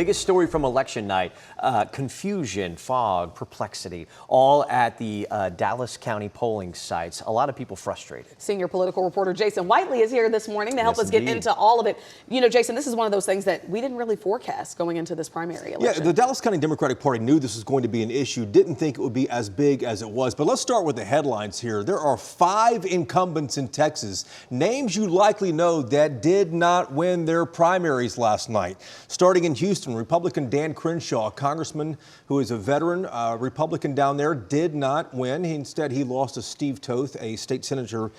Biggest story from election night, confusion, fog, perplexity, all at the Dallas County polling sites. A lot of people frustrated. Senior political reporter Jason Whiteley is here this morning to help us indeed. get into all of it. You know, Jason, this is one of those things that we didn't really forecast going into this primary election. Yeah, the Dallas County Democratic Party knew this was going to be an issue, didn't think it would be as big as it was. But let's start with the headlines here. There are 5 incumbents in Texas, names you likely know, that did not win their primaries last night. Starting in Houston, Republican Dan Crenshaw, a congressman who is a veteran Republican down there, did not win. Instead, he lost to Steve Toth, a state senator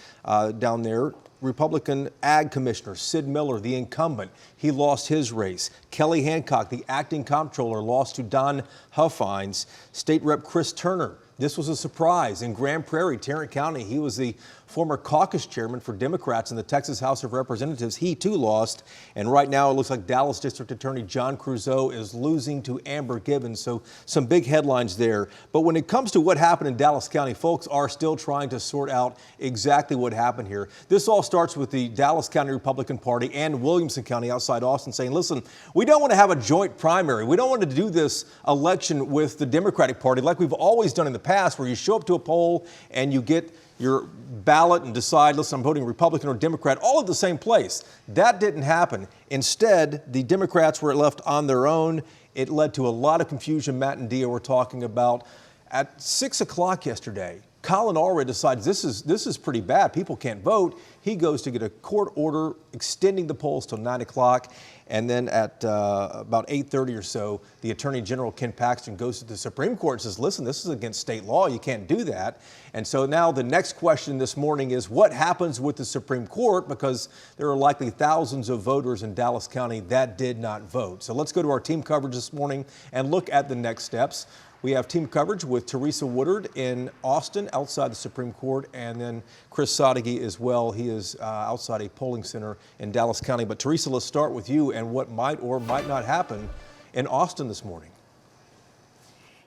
down there. Republican Ag Commissioner Sid Miller, the incumbent, he lost his race. Kelly Hancock, the acting comptroller, lost to Don Huffines. State Rep Chris Turner, this was a surprise. In Grand Prairie, Tarrant County, he was the former caucus chairman for Democrats in the Texas House of Representatives. He too lost. And right now it looks like Dallas District Attorney John Creuzot is losing to Amber Gibbons. So some big headlines there. But when it comes to what happened in Dallas County, folks are still trying to sort out exactly what happened here. This all starts with the Dallas County Republican Party and Williamson County outside Austin saying, listen, we don't want to have a joint primary. We don't want to do this election with the Democratic Party like we've always done in the past, where you show up to a poll and you get your ballot and decide, listen, I'm voting Republican or Democrat, all at the same place. That didn't happen. Instead, the Democrats were left on their own. It led to a lot of confusion. Matt and Dia were talking about at 6 o'clock yesterday. Colin Allred decides this is pretty bad. People can't vote. He goes to get a court order extending the polls till 9 o'clock. And then at about 8:30 or so, the Attorney General, Ken Paxton, goes to the Supreme Court and says, listen, this is against state law. You can't do that. And so now the next question this morning is what happens with the Supreme Court, because there are likely thousands of voters in Dallas County that did not vote. So let's go to our team coverage this morning and look at the next steps. We have team coverage with Teresa Woodard in Austin outside the Supreme Court, and then Chris Sadeghi as well. He is outside a polling center in Dallas County. But Teresa, let's start with you and what might or might not happen in Austin this morning.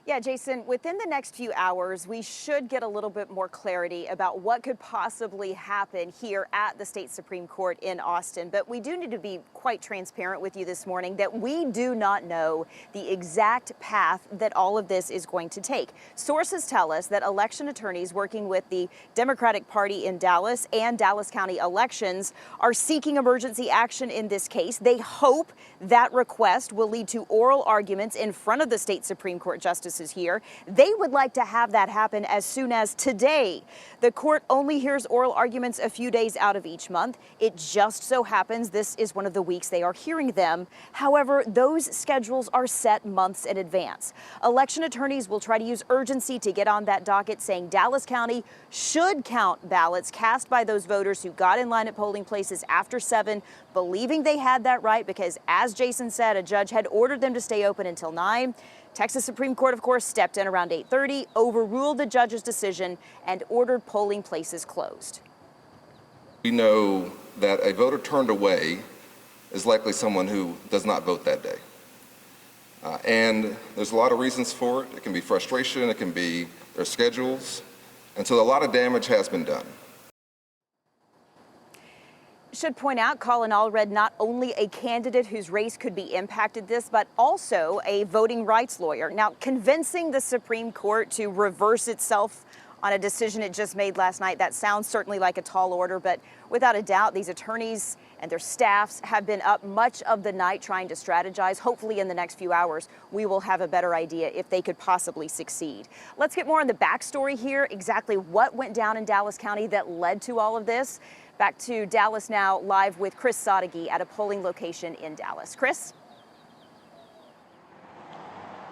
Yeah, Jason, within the next few hours, we should get a little bit more clarity about what could possibly happen here at the state Supreme Court in Austin. But we do need to be quite transparent with you this morning that we do not know the exact path that all of this is going to take. Sources tell us that election attorneys working with the Democratic Party in Dallas and Dallas County elections are seeking emergency action in this case. They hope that request will lead to oral arguments in front of the state Supreme Court justices here. They would like to have that happen as soon as today. The court only hears oral arguments a few days out of each month. It just so happens this is one of the weeks they are hearing them. However, those schedules are set months in advance. Election attorneys will try to use urgency to get on that docket, saying Dallas County should count ballots cast by those voters who got in line at polling places after 7, believing they had that right because, as Jason said, a judge had ordered them to stay open until 9. Texas Supreme Court, of course, stepped in around 8:30, overruled the judge's decision, and ordered polling places closed. We know that a voter turned away is likely someone who does not vote that day. And there's a lot of reasons for it. It can be frustration, it can be their schedules. And so a lot of damage has been done. Should point out Colin Allred, not only a candidate whose race could be impacted this, but also a voting rights lawyer. Now, convincing the Supreme Court to reverse itself on a decision it just made last night, that sounds certainly like a tall order, but without a doubt, these attorneys and their staffs have been up much of the night trying to strategize. Hopefully in the next few hours, we will have a better idea if they could possibly succeed. Let's get more on the backstory here, exactly what went down in Dallas County that led to all of this. Back to Dallas now, live with Chris Sadeghi at a polling location in Dallas. Chris?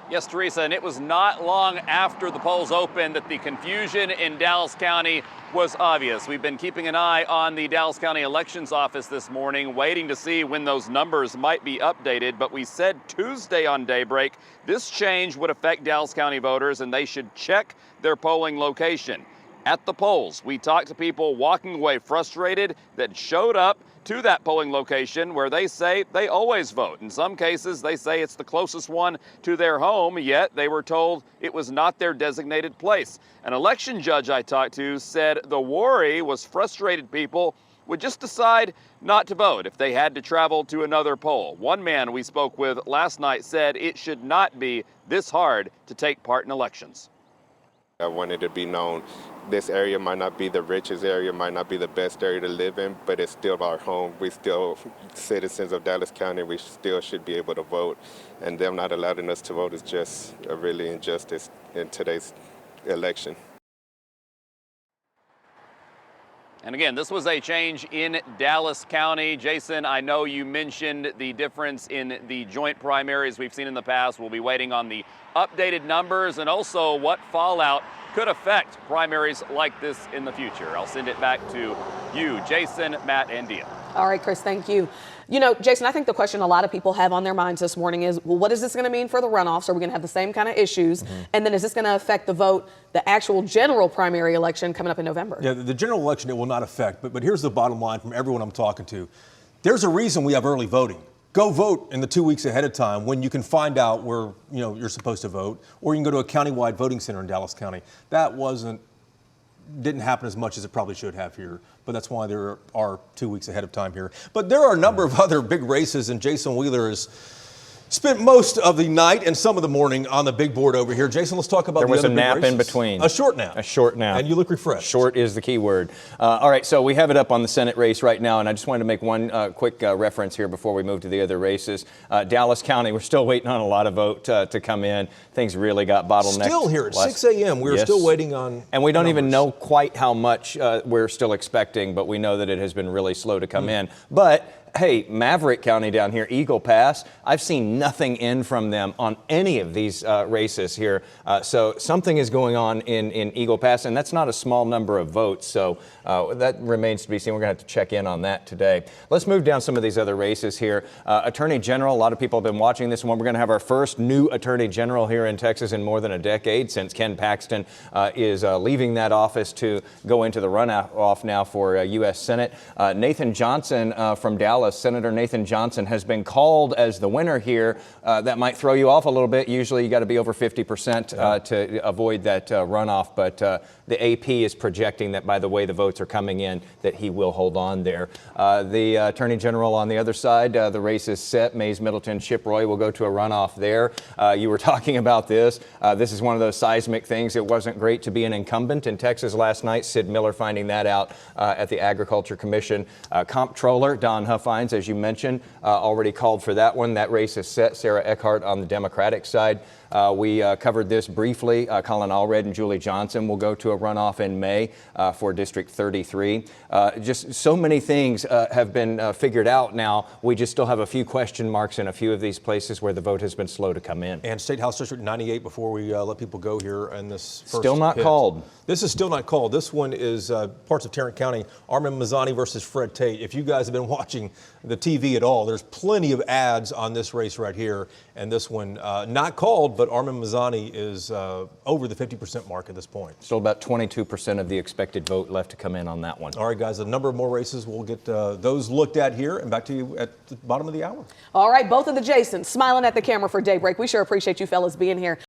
Yes, Teresa, and it was not long after the polls opened that the confusion in Dallas County was obvious. We've been keeping an eye on the Dallas County Elections Office this morning, waiting to see when those numbers might be updated. But we said Tuesday on Daybreak, this change would affect Dallas County voters and they should check their polling location. At the polls, we talked to people walking away frustrated that showed up to that polling location where they say they always vote. In some cases, they say it's the closest one to their home, yet they were told it was not their designated place. An election judge I talked to said the worry was frustrated people would just decide not to vote if they had to travel to another poll. One man we spoke with last night said it should not be this hard to take part in elections. I wanted to be known. This area might not be the richest area, might not be the best area to live in, but it's still our home. We still citizens of Dallas County. We still should be able to vote, and them not allowing us to vote is just a really injustice in today's election. And again, this was a change in Dallas County. Jason, I know you mentioned the difference in the joint primaries we've seen in the past. We'll be waiting on the updated numbers and also what fallout could affect primaries like this in the future. I'll send it back to you, Jason, Matt, and Dia. All right, Chris, thank you. You know, Jason, I think the question a lot of people have on their minds this morning is, well, what is this going to mean for the runoffs? Are we going to have the same kind of issues? And then is this going to affect the vote, the actual general primary election coming up in November? Yeah, the general election it will not affect, but here's the bottom line from everyone I'm talking to. There's a reason we have early voting. Go vote in the 2 weeks ahead of time when you can find out where you're supposed to vote, or you can go to a countywide voting center in Dallas County. That didn't happen as much as it probably should have here, but that's why there are 2 weeks ahead of time here. But there are a number of other big races, and Jason Wheeler has spent most of the night and some of the morning on the big board over here. Jason, let's talk about the other big races. There was a nap in between. A short nap. A short nap. And you look refreshed. Short is the key word. All right, so we have it up on the Senate race right now, and I just wanted to make one quick reference here before we move to the other races. Dallas County, we're still waiting on a lot of vote to come in. Things really got bottlenecked. Still here at 6 a.m. We're still waiting on And we don't even numbers. know quite how much we're still expecting, but we know that it has been really slow to come in. But hey, Maverick County down here, Eagle Pass, I've seen nothing in from them on any of these races here. So something is going on in Eagle Pass, and that's not a small number of votes. So that remains to be seen. We're going to have to check in on that today. Let's move down some of these other races here. Attorney General, a lot of people have been watching this one. We're going to have our first new Attorney General here in Texas in more than a decade, since Ken Paxton is leaving that office to go into the runoff now for U.S. Senate. Nathan Johnson from Dallas, Senator Nathan Johnson, has been called as the winner here. That might throw you off a little bit. Usually you got to be over 50% to avoid that runoff, but the AP is projecting that by the way the votes are coming in, that he will hold on there. The Attorney General on the other side, the race is set. Mays, Middleton, Chip Roy will go to a runoff there. You were talking about this. This is one of those seismic things. It wasn't great to be an incumbent in Texas last night. Sid Miller finding that out at the Agriculture Commission. Comptroller Don Huffines, as you mentioned, already called for that one. That race is set. Sarah Eckhart on the Democratic side. We covered this briefly. Colin Allred and Julie Johnson will go to a runoff in May for District 33. Just so many things have been figured out now. We just still have a few question marks in a few of these places where the vote has been slow to come in. And State House District 98, before we let people go here in this first Still not hit. called. This is still not called. This one is parts of Tarrant County, Armin Mazzani versus Fred Tate. If you guys have been watching the TV at all, there's plenty of ads on this race right here. And this one not called, but Armin Mazzani is over the 50% mark at this point. Still about 22% of the expected vote left to come in on that one. All right, guys, a number of more races. We'll get those looked at here and back to you at the bottom of the hour. All right, both of the Jasons smiling at the camera for Daybreak. We sure appreciate you fellas being here.